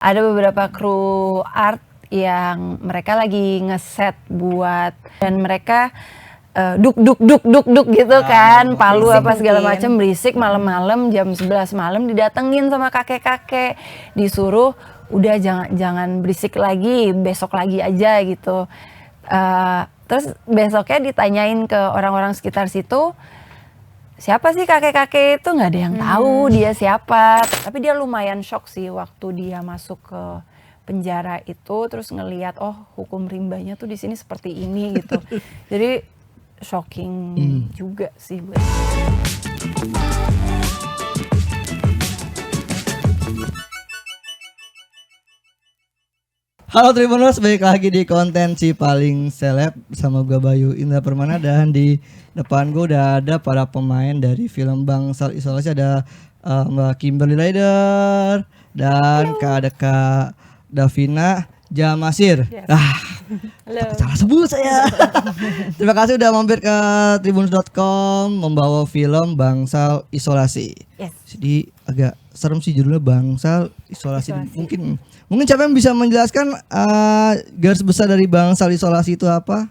Ada beberapa kru art yang mereka lagi ngeset buat dan mereka duk gitu kan, palu apa segala macam berisik malam-malam jam 11 malam didatengin sama kakek-kakek, disuruh udah jangan berisik lagi, besok lagi aja gitu. Terus besoknya ditanyain ke orang-orang sekitar situ, siapa sih kakek-kakek itu, nggak ada yang tahu dia siapa. Tapi dia lumayan shock sih waktu dia masuk ke penjara itu, terus ngelihat oh hukum rimbanya tuh di sini seperti ini gitu. Jadi shocking juga sih buat. Halo Tribuners, balik lagi di konten si paling seleb sama gue Bayu Indra Permana, dan di depan gue udah ada para pemain dari film Bangsal Isolasi. Ada Mbak Kimberly Rider dan ada Kak Davina Jamasir. Yes. Halo. Salah sebut saya. Terima kasih udah mampir ke tribuners.com membawa film Bangsal Isolasi. Yes. Jadi agak serem sih judulnya, Bangsal Isolasi. Mungkin siapa yang bisa menjelaskan garis besar dari Bangsal Isolasi itu apa?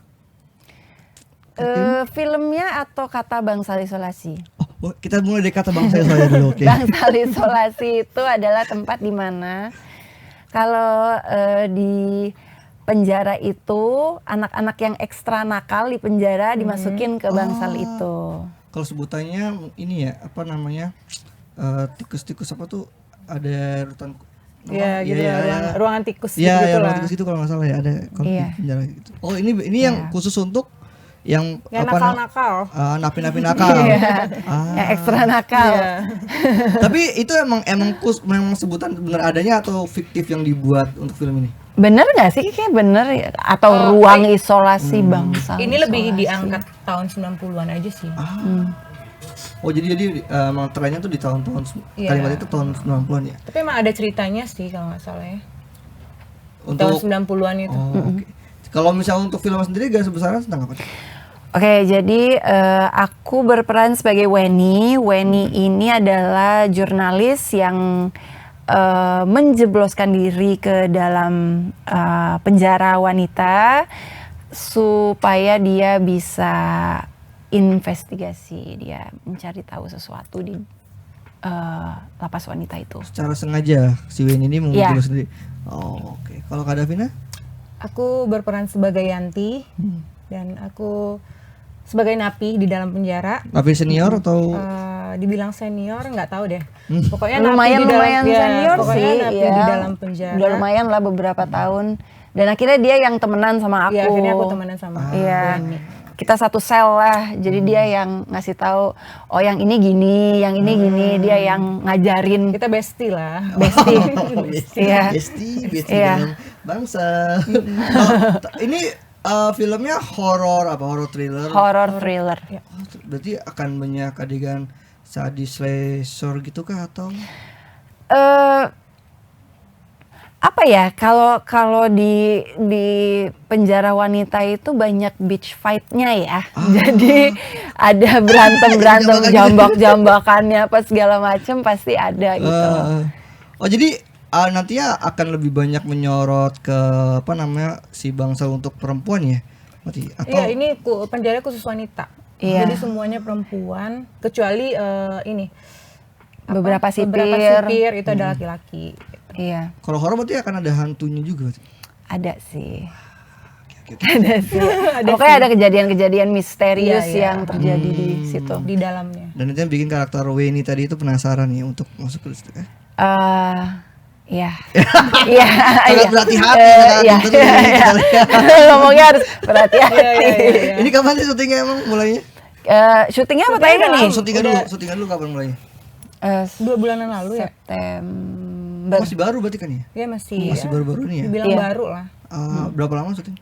Filmnya atau kata Bangsal Isolasi? Oh, kita mulai dari kata Bangsal Isolasi dulu. Okay. Bangsal Isolasi itu adalah tempat di mana kalau di penjara itu anak-anak yang ekstra nakal di penjara dimasukin ke bangsal itu. Kalau sebutannya ini ya, apa namanya, tikus-tikus apa tuh, ada rutan. Iya gitu ya, ruangan tikus gitu lah. Iya, lah. ruangan tikus itu kalau nggak salah ya, ada kalau di penjara gitu. Oh, ini yang khusus untuk yang nakal-nakal. Napi-napi nakal. Yang ekstra nakal. Tapi itu memang sebutan bener adanya atau fiktif yang dibuat untuk film ini? Bener nggak sih? Kayak bener ya? Atau ruang isolasi bangsal. Ini lebih diangkat tahun 90-an aja sih. Oh jadi emang trennya tuh di tahun-tahun kalimat itu tahun 90-an ya? Tapi emang ada ceritanya sih kalau nggak salah ya. Untuk tahun 90-an itu. Okay. Kalau misalnya untuk film sendiri garis besarnya tentang apa? Oke, jadi aku berperan sebagai Weni. Weni ini adalah jurnalis yang menjebloskan diri ke dalam penjara wanita supaya dia bisa investigasi, dia mencari tahu sesuatu di lapas wanita itu. Secara sengaja si Weni ini menjebloskan sendiri. Oh, oke. Kalau Kak Davina? Aku berperan sebagai Yanti dan aku sebagai napi di dalam penjara. Napi senior atau? Dibilang senior nggak tahu deh. Pokoknya lumayan senior pokoknya sih. Napi di dalam penjara. Udah lumayan lah beberapa tahun. Dan akhirnya dia yang temenan sama aku. Iya, akhirnya aku temenan sama Weni. Kita satu sel lah, jadi dia yang ngasih tahu, oh yang ini gini, yang ini gini, dia yang ngajarin. Kita bestie lah. Bestie dalam bangsa. Ini filmnya horor thriller? Horor thriller. Ya. Berarti akan banyak adegan sadis slasher gitu kah atau? Apa ya, kalau di penjara wanita itu banyak beach fight-nya ya. Jadi ada berantem jambak-jambakannya apa segala macam pasti ada gitu. Oh jadi nantinya akan lebih banyak menyorot ke apa namanya si bangsal untuk perempuan ya? Berarti atau? Iya, ini penjara khusus wanita. Iya. Jadi semuanya perempuan kecuali beberapa sipir itu ada laki-laki. Iya. Kalau horor berarti akan ada hantunya juga berarti? Ada sih. Ada sih. Pokoknya ada kejadian-kejadian misterius yang terjadi di situ. Di dalamnya. Dan itu yang bikin karakter Weni tadi itu penasaran ya untuk masuk ke situ kan? Iya. Harus berhati-hati kan? Ngomongnya harus berhati-hati. Ini kapan sih syutingnya emang mulainya? Syutingnya apa tadi nih? Syutingnya dulu kapan mulainya? 2 bulanan lalu ya. September. Masih baru berarti kan ya? Iya masih baru-baru nih ya? Dibilang baru lah. Berapa lama syuting?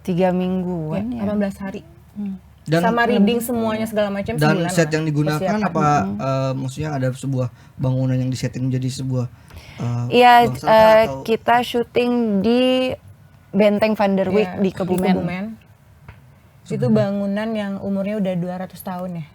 3 mingguan ya. 18 hari. Dan sama reading semuanya segala macam. Dan set yang digunakan apa maksudnya ada sebuah bangunan yang disetting menjadi sebuah iya, kita syuting di Benteng Van der Wijk di Kebumen. Itu bangunan yang umurnya udah 200 tahun ya.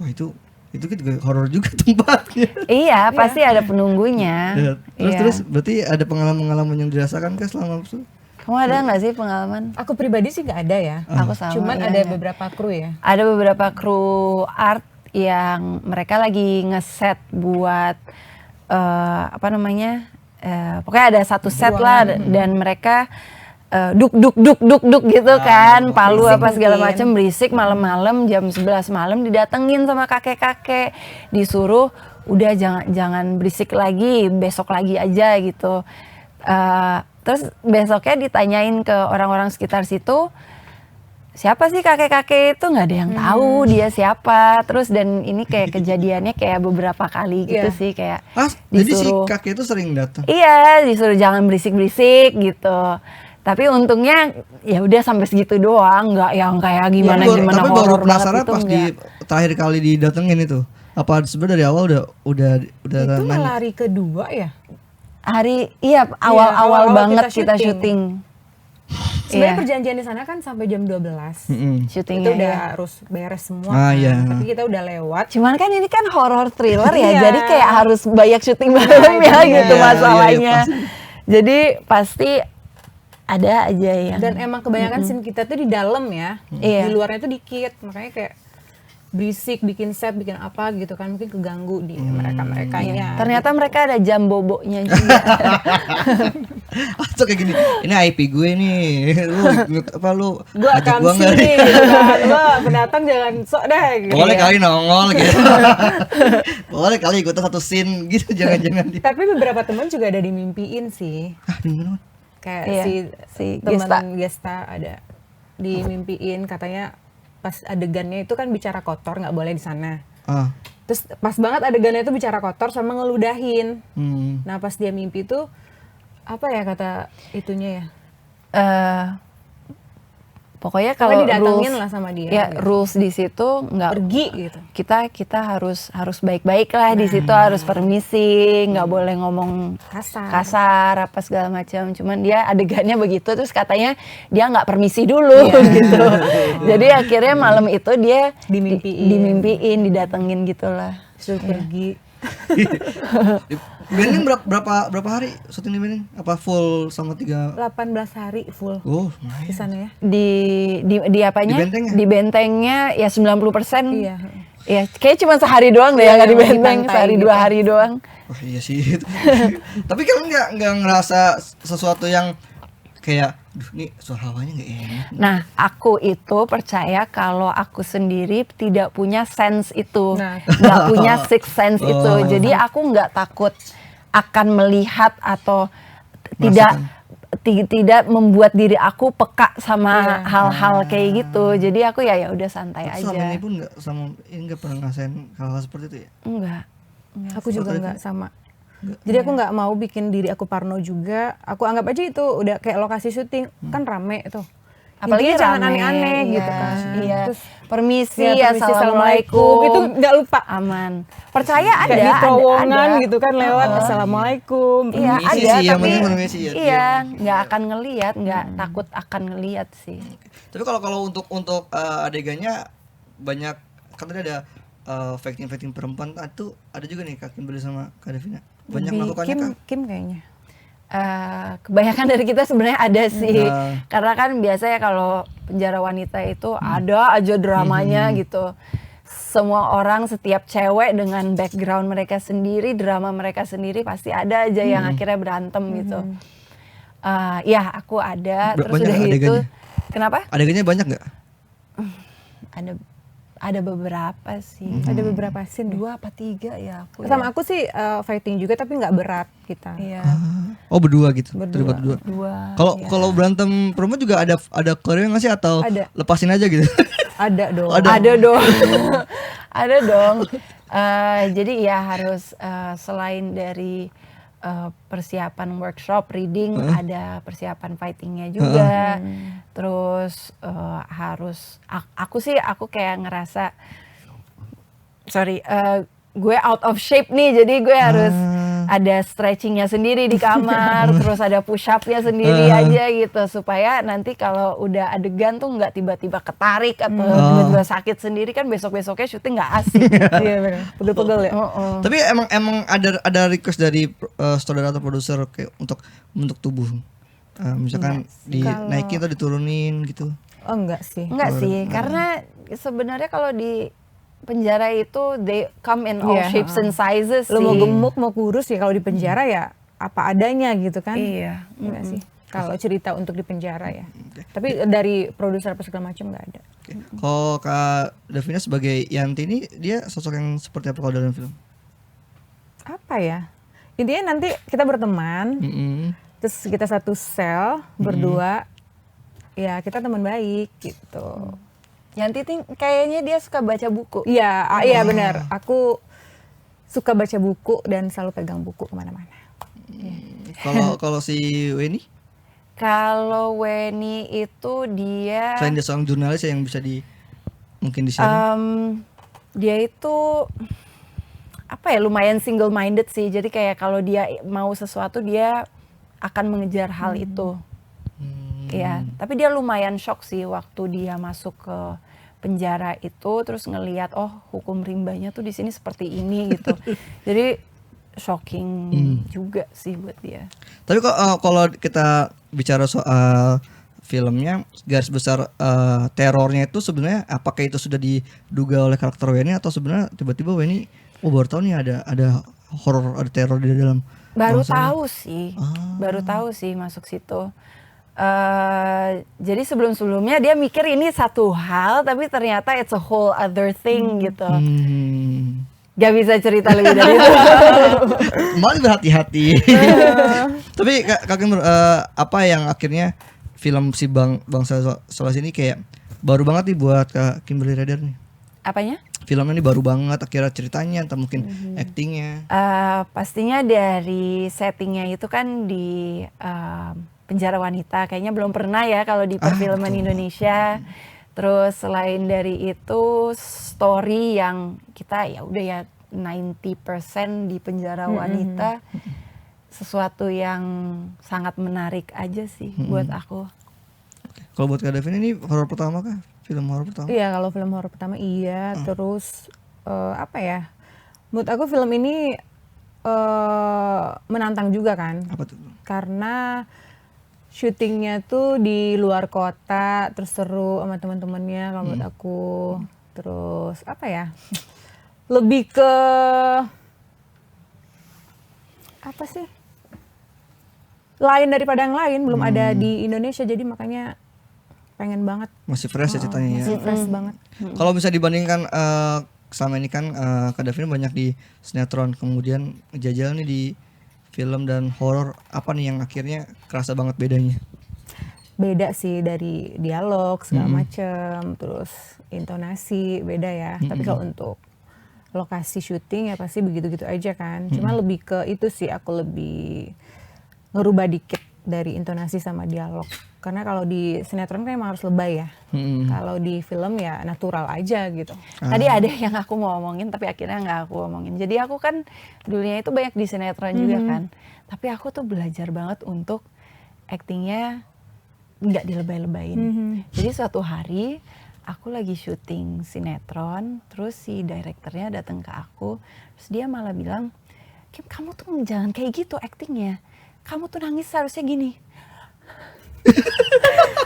Wah itu Itu kan juga horor juga tempatnya. Iya, pasti ada penunggunya. Ya, Iya. terus berarti ada pengalaman-pengalaman yang dirasakan kah selama itu? Kamu ada nggak sih pengalaman? Aku pribadi sih nggak ada ya. Aku sama. Cuman iya, ada iya. beberapa kru ya. Ada beberapa kru art yang mereka lagi ngeset buat apa namanya? Pokoknya ada satu set lah dan mereka duk gitu kan, palu berisik apa segala mungkin. macam, berisik malam-malam jam 11 malam didatengin sama kakek-kakek, disuruh udah jangan berisik lagi, besok lagi aja gitu. Terus besoknya ditanyain ke orang-orang sekitar situ, siapa sih kakek-kakek itu, nggak ada yang tahu dia siapa. Terus dan ini kayak kejadiannya kayak beberapa kali gitu Iya. sih, kayak Jadi si disuruh kakek itu sering datang. iya, disuruh jangan berisik-berisik gitu. Tapi untungnya ya udah sampai segitu doang, nggak yang kayak gimana Tapi baru horor penasaran banget itu, pas di enggak. terakhir kali didatengin itu. Apa sebenarnya dari awal udah Itu nanya? malah hari kedua ya. Iya awal-awal awal-awal banget kita kita syuting. Sebenarnya Iya. perjanjian di sana kan sampai jam 12. Mm-mm. Syutingnya Itu udah ya. harus beres semua. Ah, kan. iya. Tapi kita udah lewat. Cuman kan ini kan horror thriller ya, Iya. jadi kayak harus banyak syuting malam itu ya dia. gitu Iya, masalahnya. pasti. Jadi pasti ada aja yang Dan emang kebanyakan scene kita tuh di dalam ya. Iya. Di luarnya tuh dikit. Makanya kayak berisik, bikin set, bikin apa gitu kan. Mungkin keganggu di mereka-merekanya. ternyata mereka ada jam bobonya juga. Atau kayak gini, ini IP gue nih, lu Gue ajak akan gua nggak sini nih? gitu kan. Lo pendatang jangan sok deh gitu. Boleh ya. kali nongol gitu. Boleh kali ikutan satu scene gitu, jangan-jangan di. Tapi beberapa teman juga ada dimimpiin sih. Di mana? Kayak Iya, si teman Gesta ada dimimpiin, katanya pas adegannya itu kan bicara kotor, nggak boleh di sana. Ah. Terus pas banget adegannya itu bicara kotor sama ngeludahin. Hmm. Nah pas dia mimpi tuh apa ya kata itunya ya? Eh, pokoknya Kalau kalau didatengin rules, lah sama dia. ya gitu. rules di situ nggak Pergi gitu. kita harus baik-baik lah di situ, harus permisi, nggak boleh ngomong kasar apa segala macam. Cuman dia adegannya begitu, terus katanya dia nggak permisi dulu gitu. Jadi akhirnya malam itu dia dimimpiin, didatengin gitulah. Suruh pergi. Benteng berapa hari syuting di Benteng? Apa full sama 3? 18 hari full Oh, di sana ya. Di apanya? Di bentengnya? Di bentengnya ya 90%. Iya. Ya, kayak cuma sehari doang deh Iya, yang nggak di yang di benteng, pantai sehari gitu. 2 hari doang. Oh iya sih. Tapi kalian nggak ngerasa sesuatu yang kayak, duh nih hawanya nggak enak. Nah, aku itu percaya kalau aku sendiri tidak punya sense itu, Nah. nggak punya sixth sense itu. Oh. Jadi aku nggak takut akan melihat atau tidak membuat diri aku peka sama hal-hal kayak gitu. Jadi aku ya udah santai Selama ini aja. pun nggak pernah ngerasain hal-hal seperti itu ya. Enggak. Aku juga nggak sama. Jadi aku nggak mau bikin diri aku parno juga. Aku anggap aja itu udah kayak lokasi syuting kan rame tuh. Apalagi Intinya jangan rame, aneh-aneh iya, gitu kan. Iya. Terus Permisi, ya, assalamualaikum. Itu nggak lupa. Aman. Percaya ada, Kayak di terowongan ada. gitu kan lewat assalamualaikum. Iya Permisi ada, sih, yang tapi penting permisi ya. iya nggak akan ngelihat, nggak takut akan ngelihat sih. Tapi kalau untuk adegannya banyak kan tadi ada fighting perempuan itu ada juga nih Kak Kimberly sama Kak Devina. Banyak melakukannya Kak. Kim kayaknya. Kebanyakan dari kita sebenarnya ada sih, Nah. karena kan biasanya kalau penjara wanita itu ada aja dramanya gitu. Semua orang, setiap cewek dengan background mereka sendiri, drama mereka sendiri pasti ada aja yang akhirnya berantem gitu. Ya aku ada, terus Banyak udah gitu. adegannya? Kenapa? Adegannya banyak nggak? Ada beberapa sih. Ada beberapa scene. 2 apa 3 ya aku. Sama ya. aku sih fighting juga tapi nggak berat kita. Iya. Oh berdua gitu. Berdua. Terlibat berdua. 2. Kalau berantem perempuan juga ada koreo nggak sih atau Ada. lepasin aja gitu? Ada dong. Ada dong. Ada dong. Jadi ya harus selain dari persiapan workshop reading, ada persiapan fightingnya juga. Terus harus aku kayak ngerasa gue out of shape nih, jadi gue harus ada stretchingnya sendiri di kamar, terus ada push upnya sendiri aja gitu, supaya nanti kalau udah adegan tuh nggak tiba-tiba ketarik atau tiba-tiba sakit sendiri, kan besok-besoknya syuting nggak asik. Iya benar, pegel-pegel ya. Tapi emang ada request dari saudara atau produser kayak untuk tubuh. Misalkan dinaikin atau diturunin gitu. Oh enggak sih. Enggak sih, karena sebenarnya kalau di penjara itu they come in all shapes and sizes Lo sih. mau gemuk mau kurus ya, kalau di penjara ya apa adanya gitu kan. Iya. Enggak sih. Kalau cerita untuk di penjara ya. Tapi dari produser apa segala macam enggak ada. Kalau Kak Davina sebagai Yanti ini dia sosok yang seperti apa kalau dalam film? Apa ya? Intinya nanti kita berteman, terus kita satu sel berdua, ya kita teman baik gitu. Yanti kayaknya dia suka baca buku. Iya, iya benar. Aku suka baca buku dan selalu pegang buku kemana-mana. Kalau si Weni? Kalau Weni itu dia Selain dia seorang jurnalis yang bisa mungkin di-share. Dia itu apa ya, lumayan single minded sih. Jadi kayak kalau dia mau sesuatu dia akan mengejar hal itu. Iya, tapi dia lumayan shock sih waktu dia masuk ke penjara itu, terus ngelihat oh hukum rimbanya tuh di sini seperti ini gitu. Jadi shocking juga sih buat dia. Tapi kalau kita bicara soal filmnya, garis besar terornya itu sebenarnya apakah itu sudah diduga oleh karakter Weni atau sebenarnya tiba-tiba Weni baru tahu nih ada horor, ada teror di dalam. Baru tahu sih masuk situ. Jadi sebelumnya dia mikir ini satu hal, tapi ternyata it's a whole other thing gitu. Gak bisa cerita lebih dari itu. Malah berhati-hati. Tapi Kak Kimber, apa yang akhirnya film si Bangsa Solas ini kayak baru banget nih buat Kak Kimberly Rider nih? Apanya? Filmnya ini baru banget akhirnya ceritanya atau mungkin actingnya? Pastinya dari settingnya itu kan di penjara wanita, kayaknya belum pernah ya kalau di perfilman Indonesia. Terus selain dari itu story yang kita ya udah ya 90% di penjara wanita, sesuatu yang sangat menarik aja sih buat aku. Kalau buat Kak Davina ini horor pertama kah? Film horor pertama? Iya, kalau film horor pertama iya. Terus apa ya? Menurut aku film ini menantang juga kan. Apa tuh? Karena syutingnya tuh di luar kota, terus seru sama teman-temannya kalau menurut aku. Terus apa ya? Lebih ke apa sih? Lain daripada yang lain, belum ada di Indonesia, jadi makanya pengen banget. Masih fresh ya ceritanya ya. Masih fresh banget. Kalau bisa dibandingkan sama ini kan Kak Davina banyak di sinetron, kemudian jajal nih di film dan horor, apa nih yang akhirnya kerasa banget bedanya? Beda sih dari dialog segala macem, terus intonasi beda ya. Tapi kalau untuk lokasi syuting ya pasti begitu-gitu aja kan. Cuma lebih ke itu sih, aku lebih ngerubah dikit dari intonasi sama dialog. Karena kalau di sinetron kan emang harus lebay ya. Kalau di film ya natural aja gitu. Tadi ada yang aku mau omongin tapi akhirnya nggak aku omongin. Jadi aku kan dulunya itu banyak di sinetron juga kan. Tapi aku tuh belajar banget untuk actingnya nggak dilebay-lebayin. Jadi suatu hari aku lagi syuting sinetron, terus si direkturnya datang ke aku, terus dia malah bilang, Kim kamu tuh jangan kayak gitu actingnya. Kamu tuh nangis seharusnya gini.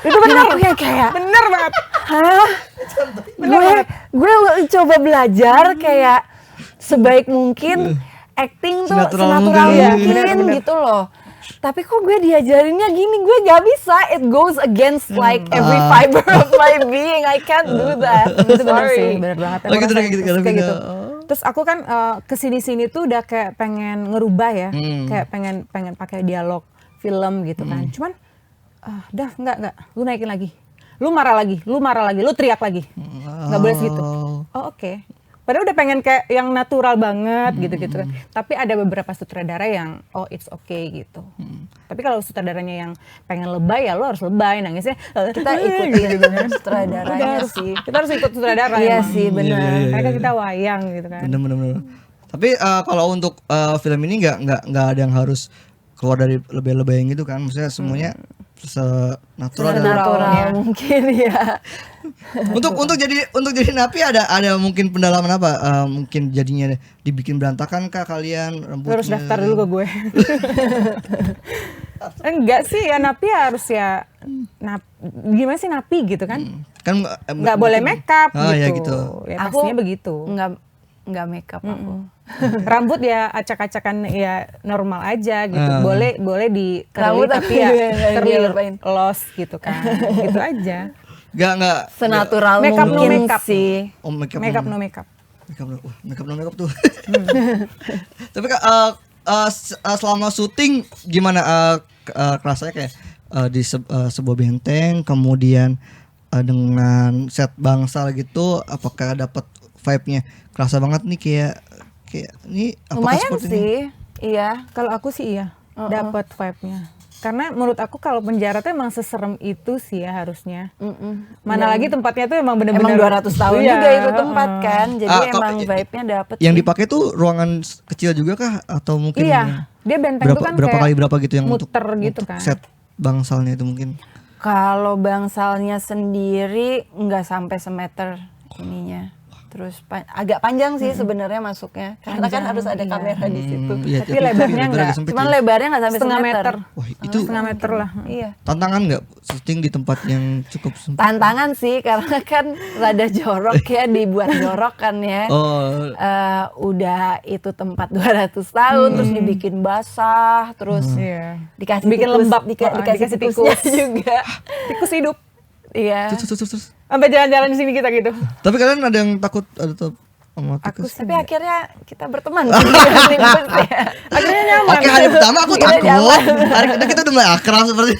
Itu benar aku yang kayak Bener banget. hah? Gue coba belajar kayak sebaik mungkin acting tuh Senatural senatural mungkin. mungkin gitu loh. Tapi kok gue diajarinnya gini, gue gak bisa. It goes against like every fiber of my being. I can't do that. Itu bener sih, Sorry. bener banget. Oh gitu, Aku gitu, kayak gitu. gitu. Terus aku kan kesini-sini tuh udah kayak pengen ngerubah ya, kayak pengen pakai dialog film gitu kan. Cuman, dah enggak, lu naikin lagi, lu marah lagi, lu teriak lagi, nggak boleh segitu. Oh oke. Padahal udah pengen kayak yang natural banget gitu-gitu kan. Tapi ada beberapa sutradara yang oh it's okay gitu. Tapi kalau sutradaranya yang pengen lebay ya lo harus lebay, nangisnya. Kita ikutin sutradaranya sih. Kita harus ikut sutradara. Iya emang. sih, benar. Karena kan kita wayang gitu kan. Bener. Tapi kalau untuk film ini nggak ada yang harus keluar dari lebay-lebay yang gitu kan, maksudnya semuanya senatural dan Natural mungkin ya. untuk jadi napi ada mungkin pendalaman apa? Mungkin jadinya dibikin berantakan kah kalian Lu rambutnya? harus daftar dulu ke gue. Enggak sih ya, napi harus ya gimana sih napi gitu kan? Kan Nggak boleh mungkin- make up Ah, gitu. ya gitu. Ya Aku pastinya begitu. Nggak make up aku. Rambut ya acak-acakan ya normal aja gitu. Boleh di Rambut curly tapi ya nggak curly diapain. loss gitu kan. Gitu aja. Nggak Senatural Make up no mungkin make up. sih. oh make up Make up no make up. make up no make up tuh. Tapi Kak, selama syuting gimana kerasanya kayak di sebuah benteng, kemudian dengan set bangsal gitu, apakah dapat vibe-nya kerasa banget nih kayak ini apakah Lumayan seperti ini? sih. Iya. Kalau aku sih iya, dapat vibe-nya. Karena menurut aku kalau penjara tuh emang seserem itu sih ya harusnya. Mana lagi tempatnya tuh emang bener-bener Emang 200 tahun Iya, juga itu tempat kan. Jadi kalau- emang vibe-nya dapet Yang sih. dipakai tuh ruangan kecil juga kah atau mungkin Iya, dia benteng berapa tuh kan berapa kayak kali berapa gitu yang untuk muter gitu kan. set bangsalnya itu mungkin? Kalau bangsalnya sendiri nggak sampai semeter ininya. Terus agak panjang sih sebenarnya masuknya. Karena kan harus ada kamera di situ. Iya, Tapi lebarnya agak nggak. sempit Cuman ya. lebarnya nggak sampai Setengah semeter. meter. Wah, itu Setengah meter lah. Iya. tantangan nggak syuting di tempat yang cukup sempit? Tantangan sih karena kan rada jorok ya, dibuat jorok kan ya. Oh, Udah itu tempat 200 tahun terus dibikin basah, terus Iya. dikasih Bikin tikus, lembab. dikasih Dikasih tikusnya tikus. juga. Tikus hidup. Iya. terus. Sampai jalan-jalan di sini kita gitu. Tapi kalian ada yang takut ada sama tikus? Tapi akhirnya kita berteman sih dengan tikusnya. Akhirnya nyaman. Oke, hari pertama aku Kita takut. nyaman. Hari kedua kita udah mulai akrab seperti.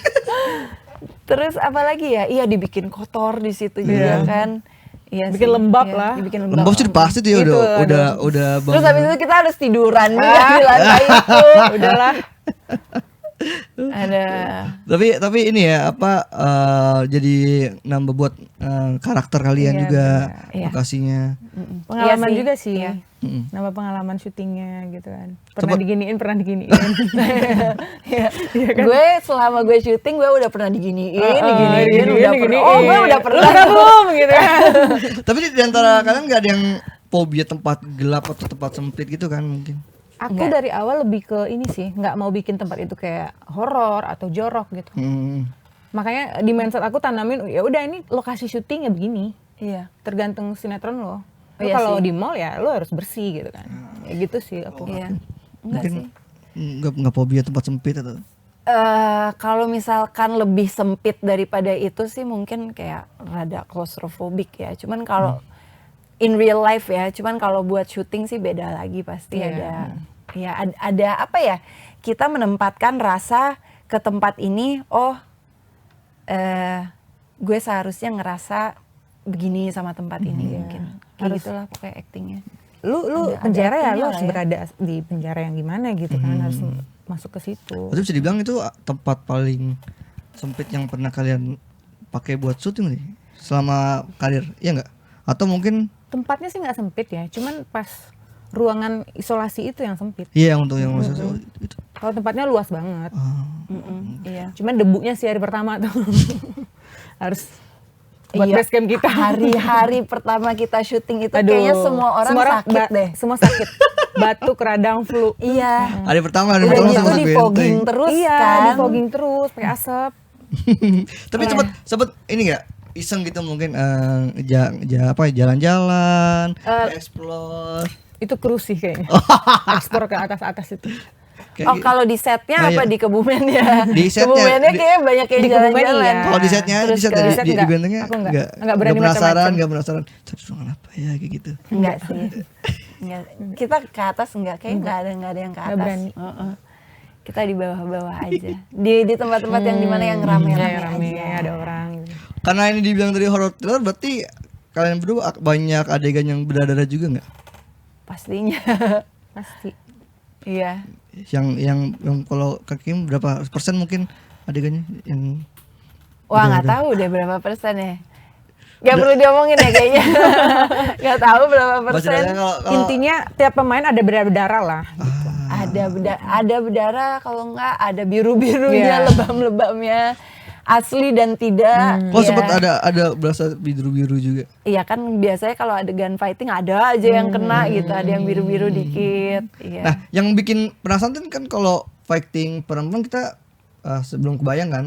Terus apa lagi ya? Iya, dibikin kotor di situ juga kan. Iya Bikin sih. lembab Iya, lah. Dibikin Lembab sih pasti tuh ya Itu, udah Terus bangun. habis itu kita harus tiduran juga di lantai itu. Udahlah. Ada Tapi ini ya apa jadi nambah buat karakter kalian Iya, juga Iya. lokasinya. Pengalaman Iya sih. juga sih. Iya. Nambah pengalaman syutingnya gitu kan. Cepet. Pernah diginiin. Iya. Gue selama gue syuting gue udah pernah diginiin, diginiin, udah pernah. Oh, gue udah pernah. Lu pernah belum gitu kan. Tapi di antara kalian nggak ada yang fobia tempat gelap atau tempat sempit gitu kan mungkin? Aku dari awal lebih ke ini sih, nggak mau bikin tempat itu kayak horor atau jorok gitu. Makanya di mindset aku tanamin, ya udah ini lokasi syuting ya begini. Iya. Tergantung sinetron lo. Lo Iya kalau sih. di mall ya lo harus bersih gitu kan. Ya gitu sih aku. Iya. Enggak Mungkin sih. nggak fobia tempat sempit atau? Kalau misalkan lebih sempit daripada itu sih mungkin kayak rada claustrophobic ya. Cuman kalau in real life ya, cuman kalau buat syuting sih beda lagi pasti Iya. ada apa ya? Kita menempatkan rasa ke tempat ini, gue seharusnya ngerasa begini sama tempat ini mungkin. Kayak gitulah pokoknya actingnya. Lu Ada penjara ya artinya lu lah harus ya. berada di penjara yang gimana gitu kan, harus masuk ke situ. Berarti bisa dibilang itu tempat paling sempit yang pernah kalian pakai buat syuting nih selama karir, iya nggak? Atau mungkin Tempatnya sih nggak sempit ya, cuman pas ruangan isolasi itu yang sempit. iya untuk yang maksud itu. Kalau tempatnya luas banget. Iya. Cuman debunya sih hari pertama tuh harus buat Iya. base camp kita. Hari-hari pertama kita syuting itu Aduh, kayaknya semua orang sakit deh. Semua sakit. Batuk, radang, flu. Iya. Hari pertama Udah langsung gitu masuk di benteng. fogging terus Iya, kan. di fogging terus pakai asap. Tapi sempet ini nggak iseng gitu mungkin jalan-jalan, explore. Itu cruise sih kayaknya. Ekspor ke atas-atas itu. Oh, kalau di setnya apa di Kebumen ya? Di setnya, Kebumennya di- kayaknya banyak yang di Kebumen jalan-jalan. iya. Kalau di setnya, Terus di set ke- di, set di nggak. bentengnya Aku nggak berani penasaran, macam-macam. nggak penasaran. Tapi ruangan apa ya kayak gitu. Enggak sih. Enggak. Kita ke atas enggak, kayak enggak ada yang ke Nggak atas. berani. Heeh. Kita di bawah-bawah aja. Di tempat-tempat yang dimana yang rame-rame Iya, rame aja. ada orang gitu. Karena ini dibilang dari horror thriller, berarti kalian berdua banyak adegan yang berdarah juga nggak? Pastinya. Pasti. Iya. Yang kalau Kak Kim berapa persen mungkin adegannya yang Wah, nggak tahu deh berapa persen ya. Gak perlu diomongin ya kayaknya. Gak tahu berapa Masih persen. ada kalau Intinya tiap pemain ada berdarah lah. Gitu. Ada berdarah, kalau enggak ada biru-birunya, Iya. lebam-lebamnya. Asli dan tidak. oh ya. sempat ada berasa biru-biru juga. Iya kan biasanya kalau ada gun fighting ada aja yang kena gitu, ada yang biru-biru dikit. Iya. Nah, yang bikin penasaran kan kalau fighting perempuan kita sebelum kebayang kan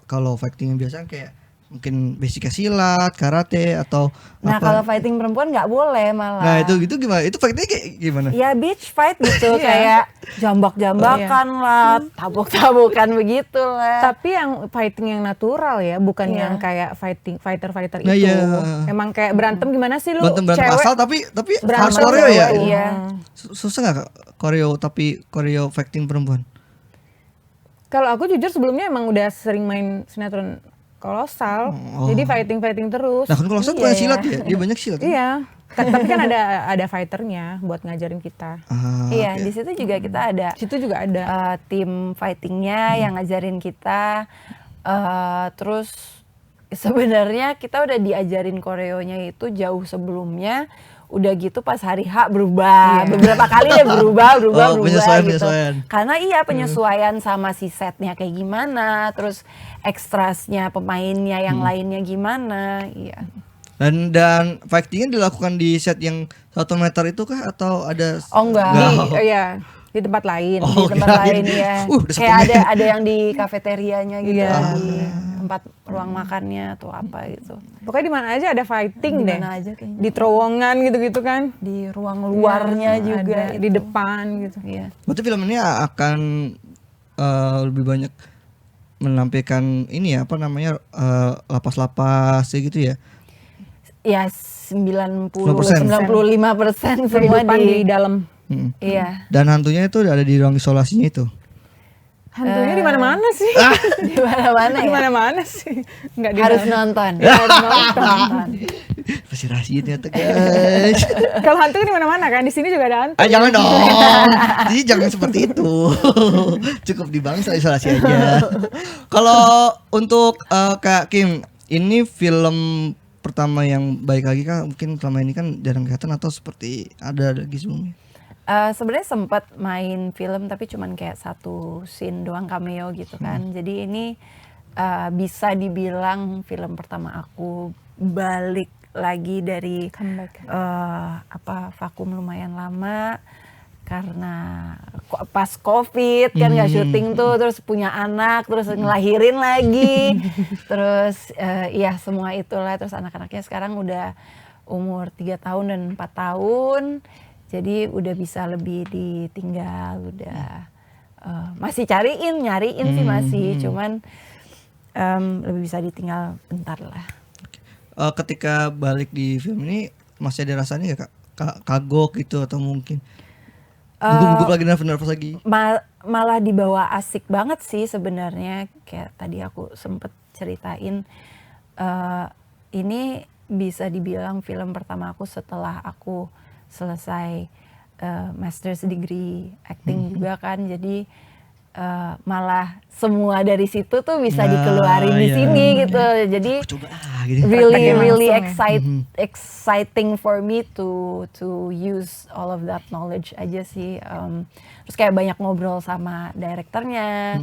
kalau fighting yang biasa kayak mungkin basicnya silat, karate atau Nah apa. kalau fighting perempuan nggak boleh malah. Nah, itu gimana? Itu fightingnya kayak gimana? Ya beach fight gitu kayak jambak-jambakan lah, tabuk-tabukan begitu lah. Tapi yang fighting yang natural ya, bukan Iya. yang kayak fighter Nah, itu. iya. Emang kayak berantem gimana sih lu? Berantem cewek asal tapi berantem harus koreo ya? cewek. Iya. Susah nggak Kak, koreo fighting perempuan? Kalau aku jujur sebelumnya emang udah sering main sinetron kolosal, jadi fighting terus. Nah, kan kalau saya Iya, bukan ya. silat ya, dia banyak silat. Iya. Tapi kan ada fighternya buat ngajarin kita. Iya, di situ juga kita ada Situ juga ada. tim fightingnya yang ngajarin kita. Terus sebenarnya kita udah diajarin koreonya itu jauh sebelumnya. Udah gitu pas hari H berubah. Beberapa kali deh berubah penyesuaian, gitu. penyesuaian. Karena penyesuaian sama si setnya kayak gimana, terus ekstrasnya pemainnya yang lainnya gimana. Iya. Dan fightingnya dilakukan di set yang 1 meter itu kah atau ada? Oh enggak. Iya, di tempat lain. Oh, Di tempat kirain. lain ya. Udah Kayak satu ada yang di kafeterianya gitu, Iya. di tempat ruang makannya atau apa gitu. Pokoknya di mana aja ada fighting Di deh. mana aja kayaknya. Di terowongan gitu-gitu kan. Di ruang luarnya Iya, juga ada, di itu. depan gitu. Iya. Berarti film ini akan lebih banyak menampilkan ini ya apa namanya lapas-lapas gitu ya. Ya 90 90%. 95% semua Kehidupan di di dalam. iya. Dan hantunya itu ada di ruang isolasinya itu. Hantunya di mana-mana sih. Di mana-mana Di ya. mana-mana sih. Enggak di Harus dalam. nonton. Harus nonton. Masih rahasia ternyata guys. Kalau hantu di mana-mana kan, di sini juga ada hantu. Jangan dong. Jadi jangan seperti itu. Cukup di bangsa isolasi aja. Kalau untuk Kak Kim, ini film pertama yang baik lagi kan mungkin selama ini kan jarang kelihatan atau seperti ada lagi sebelumnya? Sebenarnya sempat main film tapi cuman kayak satu scene doang cameo gitu kan. Jadi ini bisa dibilang film pertama aku balik lagi dari Comeback. vakum lumayan lama karena pas COVID kan nggak syuting tuh, terus punya anak, terus ngelahirin lagi, terus ya semua itulah, terus anak-anaknya sekarang udah umur 3 tahun dan 4 tahun. Jadi udah bisa lebih ditinggal, udah masih nyariin sih masih, cuman lebih bisa ditinggal bentar lah. Ketika balik di film ini masih ada rasanya gak Kak? Kagok gitu atau mungkin gugup lagi nervous lagi? Malah dibawa asik banget sih sebenarnya, kayak tadi aku sempet ceritain, ini bisa dibilang film pertama aku setelah aku selesai master's degree acting juga kan, jadi malah semua dari situ tuh bisa dikeluarin di sini gitu, jadi Coba gitu. really Langsung exciting for me to use all of that knowledge aja sih. Terus kayak banyak ngobrol sama direkturnya,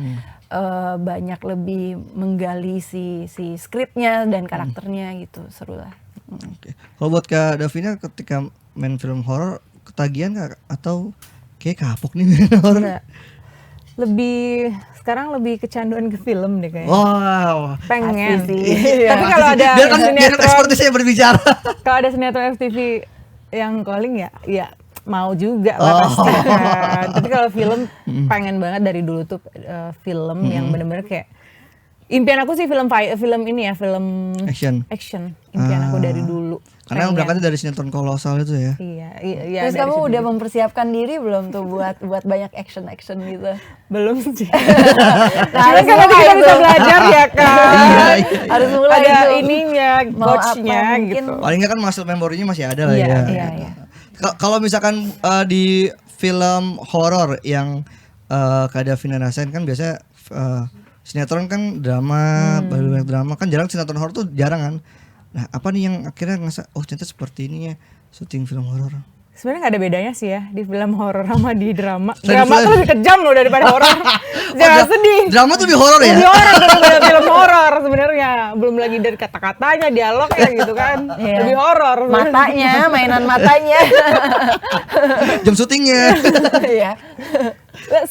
banyak lebih menggali si skripnya dan karakternya gitu, seru lah. Oke. Kalau buat Kak Davina ketika main film horor ketagihan gak? Atau kayak kapok nih main horor? Enggak. Sekarang lebih kecanduan ke film deh kayaknya. Wow. Pengen. Pasti sih. Tapi kalau ada Biarkan sinetron, ekspertis saya berbicara. kalau ada sinetron FTV yang calling ya mau juga lah pasti kan. Tapi kalau film pengen banget dari dulu tuh film yang bener-bener kayak impian aku sih film ini ya, film Action. Impian aku dari dulu. Karena Pengen. berangkatnya dari sinetron kolosal itu ya. Iya. Terus dari kamu situ udah juga. mempersiapkan diri belum tuh buat banyak action gitu? Belum sih. Nah, Cuman kan nanti kita bisa belajar ya kan. Iya. Harus mulai Ada itu. ininya, Mau coachnya apa, mungkin. gitu. Paling nggak kan muscle memorinya masih ada lah Iya, ya. Iya. Kalau misalkan di film horor yang Kak Davina rasain kan biasanya sinetron kan drama, baru drama kan jarang sinetron horor tuh jarang kan. Nah, apa nih yang akhirnya ngerasa oh ternyata seperti ini ya syuting film horor? Sebenarnya nggak ada bedanya sih ya di film horor sama di drama. Selain Drama film. tuh lebih kejam loh daripada horor. Jangan sedih. Drama tuh lebih horor ya? Lebih horor daripada film horor sebenarnya. Belum lagi dari kata-katanya, dialognya gitu kan. Iya. Lebih horor. Matanya, mainan matanya. Jam syutingnya. Iya.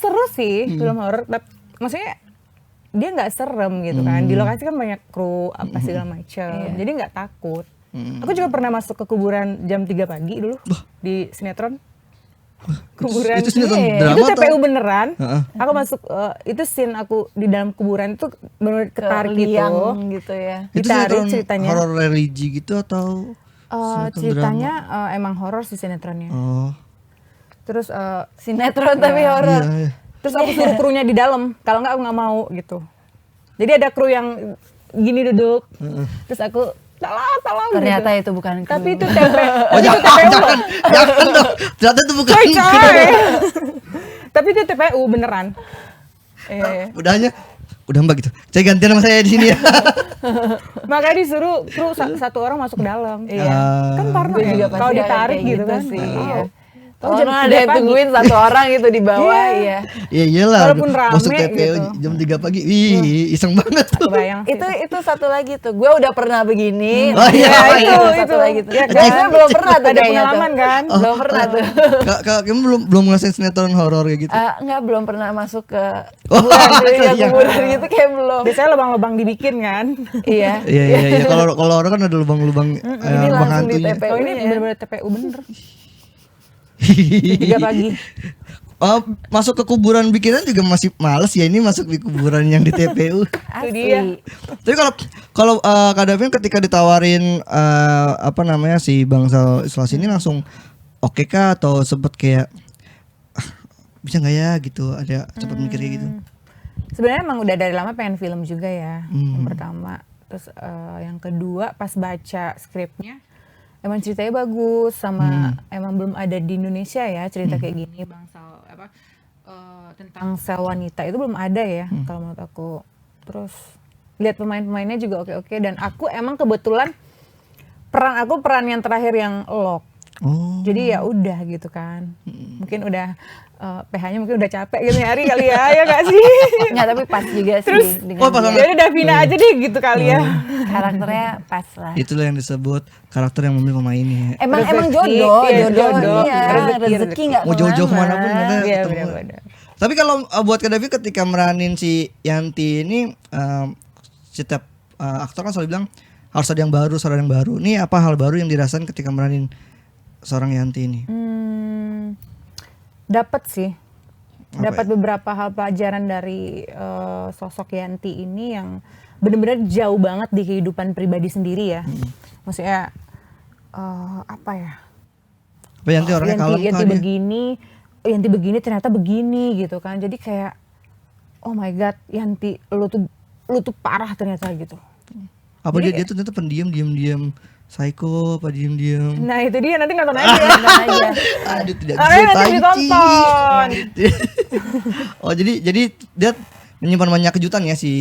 Seru sih film horor. Maksudnya dia nggak serem gitu kan. Di lokasi kan banyak kru apa segala macam. Jadi nggak takut. Aku juga pernah masuk ke kuburan jam 3 pagi dulu di sinetron. Kuburan Itu sinetron Iya. drama Itu atau? TPU beneran. Heeh. Aku masuk itu scene aku di dalam kuburan itu benar ketarik gitu. Liang gitu ya. Itu Ditarik sinetron ceritanya. horor religi gitu atau sinetron Ceritanya emang horor sih sinetronnya. Oh. Terus Sinetron tapi horor. Iya, iya. terus aku suruh krunya di dalam. Kalau nggak aku nggak mau gitu. Jadi ada kru yang gini duduk. Terus aku tolong Ternyata gitu. itu bukan kru. Tapi itu TP. Oh itu jangan, TPU loh. jangan dong. Ternyata itu bukan. Coy. Tapi itu TPU beneran. Udahnya, udah mbak gitu. Saya gantian sama saya di sini ya. Makanya disuruh kru satu orang masuk ke dalam. Iya. Kan parno Gue ya. juga pasti Kalau akan ditarik kayak gitu kan. sih. Tahu. Iya. Tahu Oh, jam ada 3 yang pagi. tungguin satu orang gitu di bawah, iya. Iya iyalah. Walaupun rame masuk TPU gitu. jam 3 pagi. Wih, iseng banget tuh. Kebayang sih. Itu satu lagi tuh. Gue udah pernah begini. Oh, iya, satu lagi tuh. Ya, Kayaknya kan? belum pernah tuh Ada kayaknya pengalaman tuh. kan? Belum pernah tuh. Kak, kamu belum ngerasain sinetron horor kayak gitu. Enggak, belum pernah masuk ke Oh, kuburan, iya. kuburan gitu kayak belum. Biasanya lubang-lubang dibikin kan. Iya. Iya. Kalau horor kan ada lubang-lubang Ini lubang langsung di hantunya. TPU. Oh ini ya. bener-bener TPU bener. 3 pagi. Oh, masuk ke kuburan bikinan juga masih males ya, ini masuk di kuburan yang di TPU. dia. Asli. Tapi kalau Kak Davin ketika ditawarin apa namanya si bangsal isolasi ini langsung oke kah atau sempet kayak bisa nggak ya gitu, ada cepet mikir kayak gitu. Sebenarnya emang udah dari lama pengen film juga ya. Yang pertama, terus yang kedua pas baca skripnya emang ceritanya bagus sama emang belum ada di Indonesia ya cerita kayak gini bangsal apa tentang sel wanita itu belum ada ya kalau menurut aku. Terus lihat pemain-pemainnya juga oke-oke dan aku emang kebetulan peran yang terakhir yang lock. Oh. Jadi ya udah gitu kan. Mungkin udah PH-nya mungkin udah capek gitu nyari kali ya gak sih? Enggak, tapi pas juga Terus, sih dengan oh, pas dia. banget. Jadi Davina aja deh gitu kali ya. Karakternya pas lah. Itulah yang disebut karakter yang memilih pemainnya. Emang Rezeki, jodoh, iya, jodoh, jodoh. iya. Rezeki, Rezeki nggak Mau jauh-jauh kemana. kemana pun ternyata Iya ketemu. benar-benar. Tapi kalau buat Kak Davin ketika meranin si Yanti ini setiap aktor kan selalu bilang harus ada yang baru, harus ada yang baru. Ini apa hal baru yang dirasain ketika meranin seorang Yanti ini? Dapat sih. Apa Dapat beberapa hal pelajaran dari sosok Yanti ini yang benar-benar jauh banget di kehidupan pribadi sendiri ya. Maksudnya apa ya? Apa Yanti orangnya kalem Yanti kah dia? Yanti begini ternyata begini gitu kan. Jadi kayak oh my god, Yanti lu tuh parah ternyata gitu. Apa dia tuh ternyata pendiam, diam-diam, psycho, apa diam-diam? Nah, itu dia nanti nonton aja. Nonton aja. Aduh tidak Nanti bisa nanti ditonton. Oh jadi dia menyimpan banyak kejutan ya si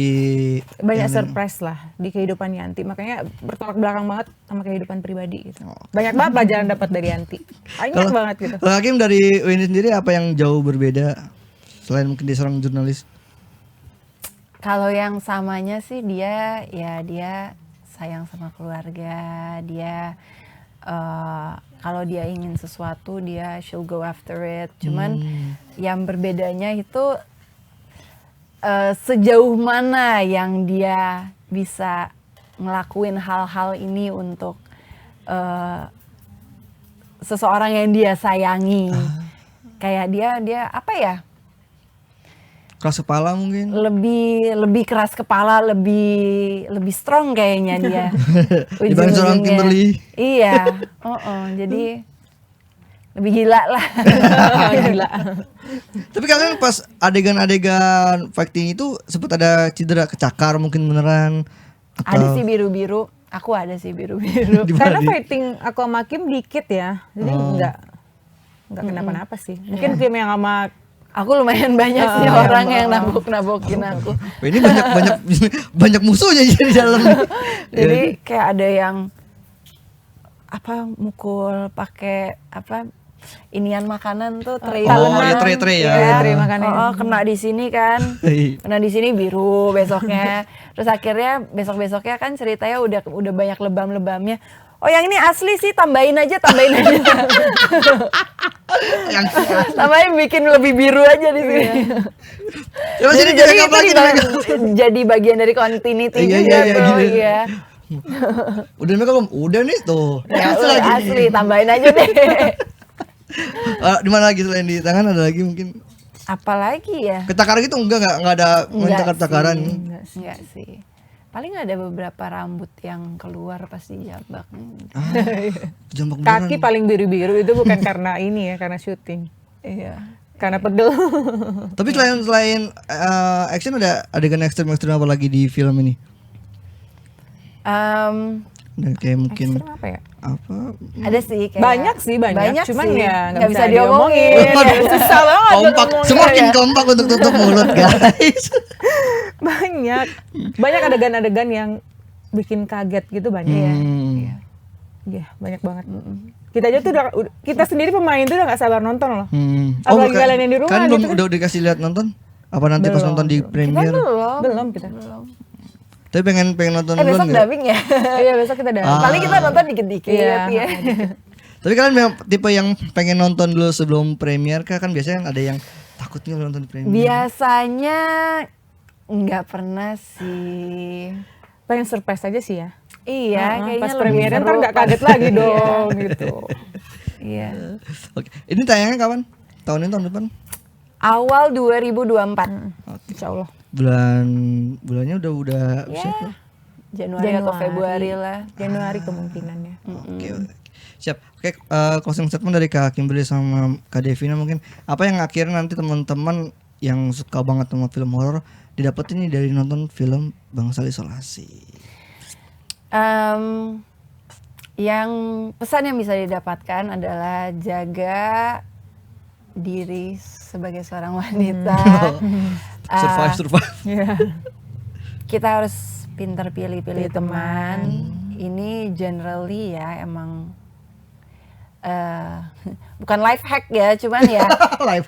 Banyak Yanti. surprise lah di kehidupan Yanti. Makanya bertolak belakang banget sama kehidupan pribadi gitu. Banyak banget pelajaran dapat dari Yanti. Banyak banget gitu. Kalau Hakim dari Winnie sendiri apa yang jauh berbeda selain mungkin dia seorang jurnalis? Kalau yang samanya sih dia sayang sama keluarga, dia kalau dia ingin sesuatu dia she'll go after it. Cuman yang berbedanya itu sejauh mana yang dia bisa ngelakuin hal-hal ini untuk seseorang yang dia sayangi. Kayak dia apa ya? Keras kepala mungkin? Lebih keras kepala, lebih strong kayaknya dia. Dibanding seorang Ujung-ujungnya. Kimberly. Iya, jadi lebih gila lah. Gila. Tapi kalian pas adegan-adegan fighting itu sempat ada cedera kecakar mungkin beneran? Ada sih biru-biru, aku ada sih biru-biru. Di mana Karena dia? fighting aku sama Kim dikit ya. Jadi enggak kenapa-napa sih. Mungkin Kim yang sama Aku lumayan banyak sih orang yang nabok-nabokin aku. Ini banyak musuhnya jadi di dalam. Jadi kayak ada yang mukul pakai inian makanan tuh tray makanan. Tray ya. Iya, tray makanan. Kena di sini kan. Kena di sini biru besoknya. Terus akhirnya besok-besoknya kan ceritanya udah banyak lebam-lebamnya. Oh yang ini asli sih, tambahin aja. Tambahin bikin lebih biru aja di sini. Jadi itu jadi bagian dari continuity juga bro. Iya. Udah mereka udah nih tuh. Ya, asli, tambahin aja deh. Di mana lagi selain di tangan ada lagi mungkin? Apalagi ya? Ketakar gitu enggak ada mentakar-takaran. Enggak sih. Paling ada beberapa rambut yang keluar pas dijambak. Jambak Kaki paling biru-biru itu bukan karena ini ya, karena syuting. Iya. Karena pegel. Tapi selain action ada adegan ekstrim apa lagi di film ini? Dan kayak mungkin Ekstrim apa ya? Ada sih kayak banyak cuman sih. ya nggak bisa diomongin. Susah banget kompak, semakin kompak untuk tutup mulut guys. banyak adegan-adegan yang bikin kaget gitu banyak ya. Iya, banyak banget. Kita aja tuh kita sendiri pemain tuh udah nggak sabar nonton loh. Apalagi kalian yang di rumah kan gitu udah dikasih lihat nonton? Apa nanti pas nonton di premiere? Belum kita. Tapi pengen nonton duluan besok nggak? dubbing ya? Iya besok kita dubbing. Paling kita nonton dikit-dikit ya. Tapi kalian memang tipe yang pengen nonton dulu sebelum premiere kah? Kan biasanya ada yang takut nih kalau nonton di premiere. Biasanya nggak pernah sih. Pengen surprise aja sih ya. Iya, kayaknya pas lebih premiere seru ntar nggak pas- kaget lagi dong gitu. Iya. Oke. Ini tayangnya kapan? Tahun ini, tahun depan? Awal 2024. Insya Allah. Bulannya udah siap ya? Januari atau Februari lah. Januari kemungkinannya. Oke. Siap. Oke, closing statement dari Kak Kimberly sama Kak Devina mungkin apa yang akhirnya nanti teman-teman yang suka banget sama film horor didapetin nih dari nonton film Bangsal Isolasi? Yang pesan yang bisa didapatkan adalah jaga diri sebagai seorang wanita. Survive. Kita harus pintar pilih-pilih teman. Ini generally ya emang bukan life hack ya, cuman ya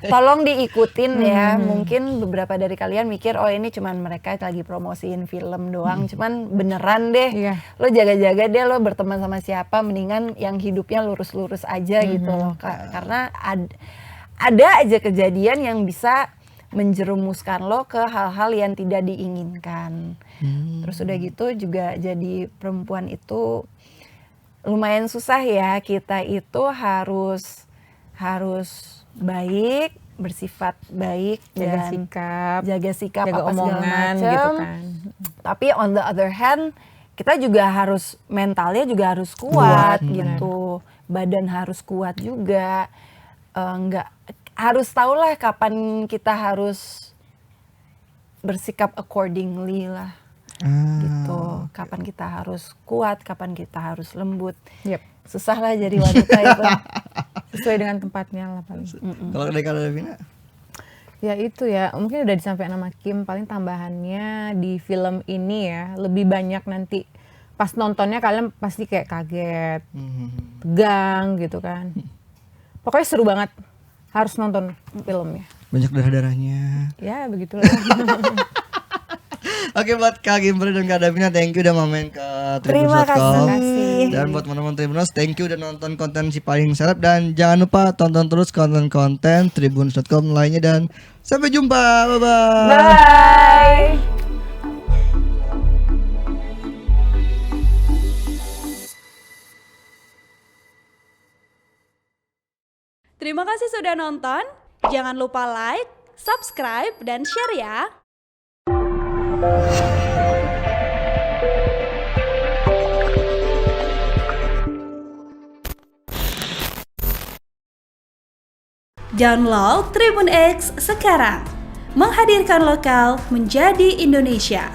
tolong diikutin ya. Mungkin beberapa dari kalian mikir oh ini cuman mereka lagi promosiin film doang, cuman beneran deh. Lo jaga-jaga deh lo berteman sama siapa, mendingan yang hidupnya lurus-lurus aja gitu loh. Karena ada aja kejadian yang bisa menjerumuskan lo ke hal-hal yang tidak diinginkan. Terus udah gitu juga jadi perempuan itu lumayan susah ya. Kita itu harus baik, bersifat baik, jaga sikap jaga apa segala omongan macam gitu kan. Tapi on the other hand kita juga harus mentalnya juga harus kuat gitu. Badan harus kuat juga. Nggak harus tahulah kapan kita harus bersikap accordingly lah. Gitu. Kapan kita harus kuat, kapan kita harus lembut. Susah lah jadi wanita itu. Sesuai dengan tempatnya lah paling. Kalau dari Kak Devina? Ya itu ya, mungkin udah disampaikan sama Kim, paling tambahannya di film ini ya, lebih banyak nanti pas nontonnya kalian pasti kayak kaget, tegang gitu kan. Pokoknya seru banget, harus nonton filmnya. Banyak darah-darahnya. Ya begitulah. Oke, buat Kak Kimberly dan Kak Devina, thank you udah main ke Terima Tribunnews.com. kasih. Dan buat teman-teman Tribunnews, thank you udah nonton konten Si Paling Seleb. Dan jangan lupa tonton terus konten-konten Tribunnews.com lainnya. Dan sampai jumpa, bye-bye. Bye. Terima kasih sudah nonton. Jangan lupa like, subscribe, dan share ya. Download Tribun X sekarang. Menghadirkan lokal menjadi Indonesia.